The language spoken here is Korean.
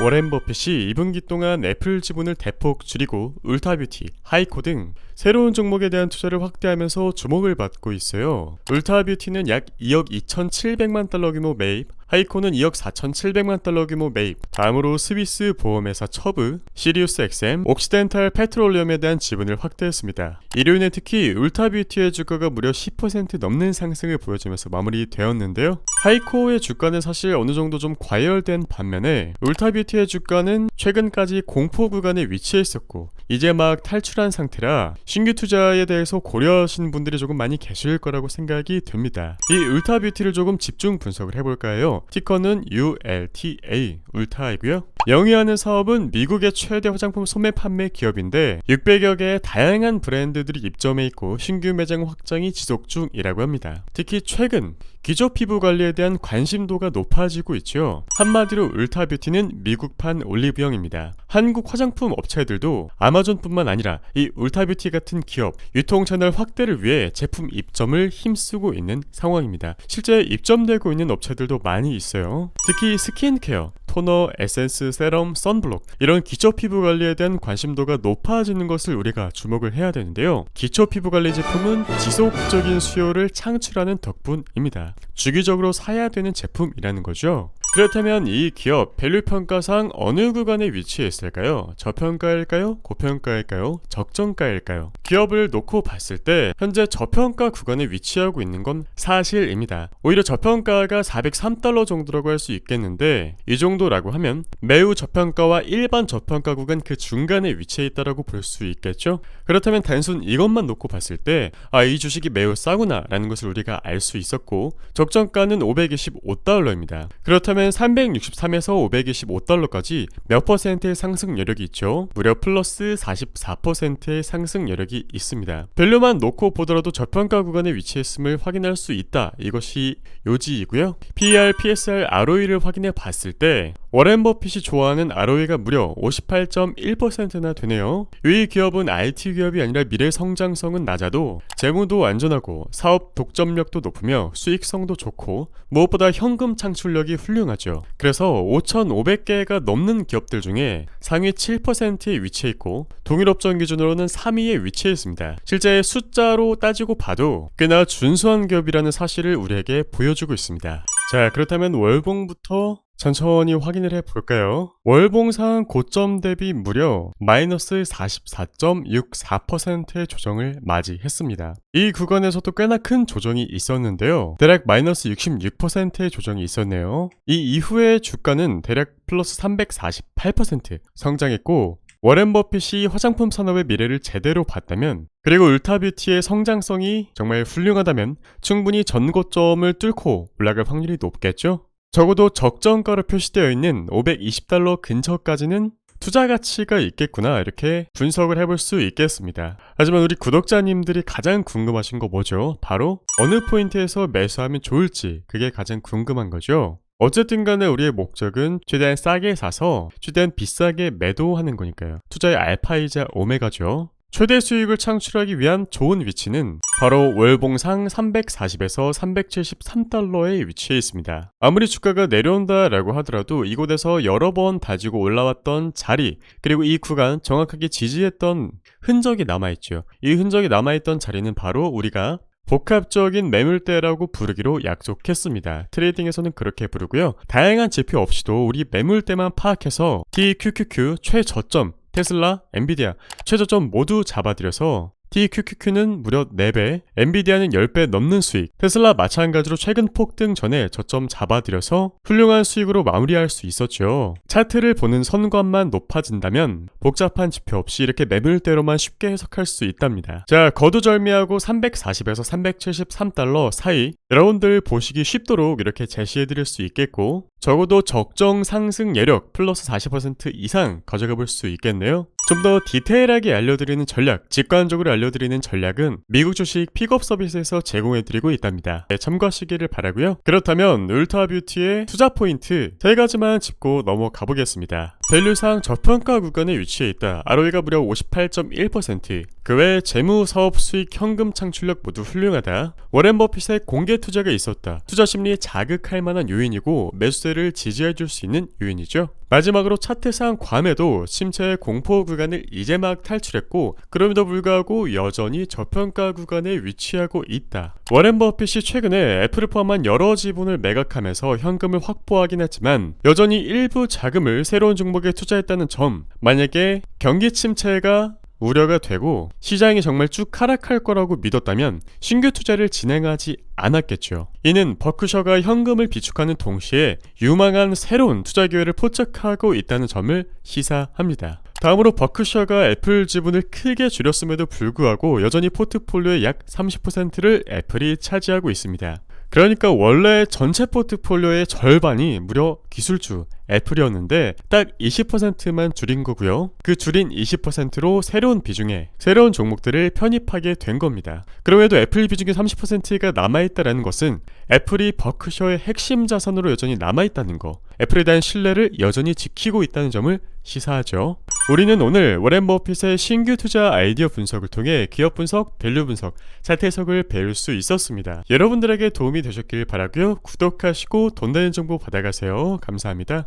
워렌 버핏이 2분기 동안 애플 지분을 대폭 줄이고 울타뷰티, 하이코 등 새로운 종목에 대한 투자를 확대하면서 주목을 받고 있어요. 울타뷰티는 약 2억 2,700만 달러 규모 매입, 하이코는 2억 4,700만 달러 규모 매입, 다음으로 스위스 보험회사 처브, 시리우스 XM, 옥시덴탈 페트롤리엄에 대한 지분을 확대했습니다. 일요일에 특히 울타뷰티의 주가가 무려 10% 넘는 상승을 보여주면서 마무리되었는데요. 하이코의 주가는 사실 어느 정도 좀 과열된 반면에 울타뷰티의 주가는 최근까지 공포 구간에 위치해 있었고 이제 막 탈출한 상태라 신규 투자에 대해서 고려하시는 분들이 조금 많이 계실 거라고 생각이 됩니다. 이 울타뷰티를 조금 집중 분석을 해볼까요? 티커는 ULTA, 울타이고요. 영위하는 사업은 미국의 최대 화장품 소매 판매 기업인데 600여 개의 다양한 브랜드들이 입점해 있고 신규 매장 확장이 지속 중이라고 합니다. 특히 최근 기초 피부 관리에 대한 관심도가 높아지고 있죠. 한마디로 울타뷰티는 미국판 올리브영입니다. 한국 화장품 업체들도 아마존뿐만 아니라 이 울타뷰티 같은 기업 유통 채널 확대를 위해 제품 입점을 힘쓰고 있는 상황입니다. 실제 입점되고 있는 업체들도 많이 있어요. 특히 스킨케어, 토너, 에센스, 세럼, 선블록 이런 기초 피부 관리에 대한 관심도가 높아지는 것을 우리가 주목을 해야 되는데요. 기초 피부 관리 제품은 지속적인 수요를 창출하는 덕분입니다. 주기적으로 사야 되는 제품이라는 거죠. 그렇다면 이 기업 밸류 평가상 어느 구간에 위치해 있을까요? 저평가일까요? 고평가일까요? 적정가일까요? 기업을 놓고 봤을 때 현재 저평가 구간에 위치하고 있는 건 사실입니다. 오히려 저평가가 403달러 정도라고 할 수 있겠는데 이 정도라고 하면 매우 저평가와 일반 저평가 구간 그 중간에 위치해 있다라고 볼 수 있겠죠? 그렇다면 단순 이것만 놓고 봤을 때 이 주식이 매우 싸구나 라는 것을 우리가 알 수 있었고 적정가는 525달러입니다. 그렇다면 363에서 525달러까지 몇 퍼센트의 상승 여력이 있죠? 무려 플러스 44%의 상승 여력이 있습니다. 밸류만 놓고 보더라도 저평가 구간에 위치했음을 확인할 수 있다. 이것이 요지이고요. PER, PSR, ROE를 확인해 봤을 때 워렌 버핏이 좋아하는 ROE가 무려 58.1%나 되네요. 이 기업은 IT 기업이 아니라 미래 성장성은 낮아도 재무도 안전하고 사업 독점력도 높으며 수익성도 좋고 무엇보다 현금 창출력이 훌륭하죠. 그래서 5,500개가 넘는 기업들 중에 상위 7%에 위치해 있고 동일업종 기준으로는 3위에 위치해 있습니다. 실제 숫자로 따지고 봐도 꽤나 준수한 기업이라는 사실을 우리에게 보여주고 있습니다. 자, 그렇다면 월봉부터 천천히 확인을 해볼까요? 월봉상 고점 대비 무려 마이너스 44.64%의 조정을 맞이했습니다. 이 구간에서도 꽤나 큰 조정이 있었는데요. 대략 마이너스 66%의 조정이 있었네요. 이 이후에 주가는 대략 플러스 348% 성장했고 워렌 버핏이 화장품 산업의 미래를 제대로 봤다면 그리고 울타뷰티의 성장성이 정말 훌륭하다면 충분히 전고점을 뚫고 올라갈 확률이 높겠죠? 적어도 적정가로 표시되어 있는 520달러 근처까지는 투자 가치가 있겠구나 이렇게 분석을 해볼 수 있겠습니다. 하지만 우리 구독자님들이 가장 궁금하신 거 뭐죠? 바로 어느 포인트에서 매수하면 좋을지 그게 가장 궁금한 거죠. 어쨌든 간에 우리의 목적은 최대한 싸게 사서 최대한 비싸게 매도하는 거니까요. 투자의 알파이자 오메가죠. 최대 수익을 창출하기 위한 좋은 위치는 바로 월봉상 340에서 373달러에 위치해 있습니다. 아무리 주가가 내려온다라고 하더라도 이곳에서 여러 번 다지고 올라왔던 자리 그리고 이 구간 정확하게 지지했던 흔적이 남아있죠. 이 흔적이 남아있던 자리는 바로 우리가 복합적인 매물대라고 부르기로 약속했습니다. 트레이딩에서는 그렇게 부르고요. 다양한 지표 없이도 우리 매물대만 파악해서 TQQQ 최저점 테슬라, 엔비디아 최저점 모두 잡아들여서 TQQQ는 무려 4배, 엔비디아는 10배 넘는 수익, 테슬라 마찬가지로 최근 폭등 전에 저점 잡아들여서 훌륭한 수익으로 마무리할 수 있었죠. 차트를 보는 선관만 높아진다면 복잡한 지표 없이 이렇게 매물대로만 쉽게 해석할 수 있답니다. 자, 거두절미하고 340에서 373달러 사이 여러분들 보시기 쉽도록 이렇게 제시해드릴 수 있겠고 적어도 적정 상승 여력 플러스 40% 이상 가져가 볼 수 있겠네요. 좀 더 디테일하게 알려드리는 전략, 직관적으로 알려드리는 전략은 미국 주식 픽업 서비스에서 제공해드리고 있답니다. 네, 참고하시기를 바라고요. 그렇다면 울타뷰티의 투자 포인트 3가지만 짚고 넘어가 보겠습니다. 밸류상 저평가 구간에 위치해 있다. ROE가 무려 58.1%. 그 외 재무, 사업, 수익, 현금 창출력 모두 훌륭하다. 워렌 버핏의 공개 투자가 있었다. 투자 심리에 자극할 만한 요인이고 매수세를 지지해줄 수 있는 요인이죠. 마지막으로 차트상 괌에도 침체의 공포 구간을 이제 막 탈출했고 그럼에도 불구하고 여전히 저평가 구간에 위치하고 있다. 워렌 버핏이 최근에 애플을 포함한 여러 지분을 매각하면서 현금을 확보하긴 했지만 여전히 일부 자금을 새로운 종목에 투자했다는 점, 만약에 경기 침체가 우려가 되고 시장이 정말 쭉 하락할 거라고 믿었다면 신규 투자를 진행하지 않았겠죠. 이는 버크셔가 현금을 비축하는 동시에 유망한 새로운 투자 기회를 포착하고 있다는 점을 시사합니다. 다음으로 버크셔가 애플 지분을 크게 줄였음에도 불구하고 여전히 포트폴리오의 약 30%를 애플이 차지하고 있습니다. 그러니까 원래 전체 포트폴리오의 절반이 무려 기술주 애플이었는데 딱 20%만 줄인 거고요. 그 줄인 20%로 새로운 비중의 새로운 종목들을 편입하게 된 겁니다. 그럼에도 애플 비중의 30%가 남아있다는 것은 애플이 버크셔의 핵심 자산으로 여전히 남아있다는 거, 애플에 대한 신뢰를 여전히 지키고 있다는 점을 시사하죠. 우리는 오늘 워렌 버핏의 신규 투자 아이디어 분석을 통해 기업 분석, 밸류 분석, 차트 해석을 배울 수 있었습니다. 여러분들에게 도움이 되셨길 바라고요. 구독하시고 돈 되는 정보 받아가세요. 감사합니다.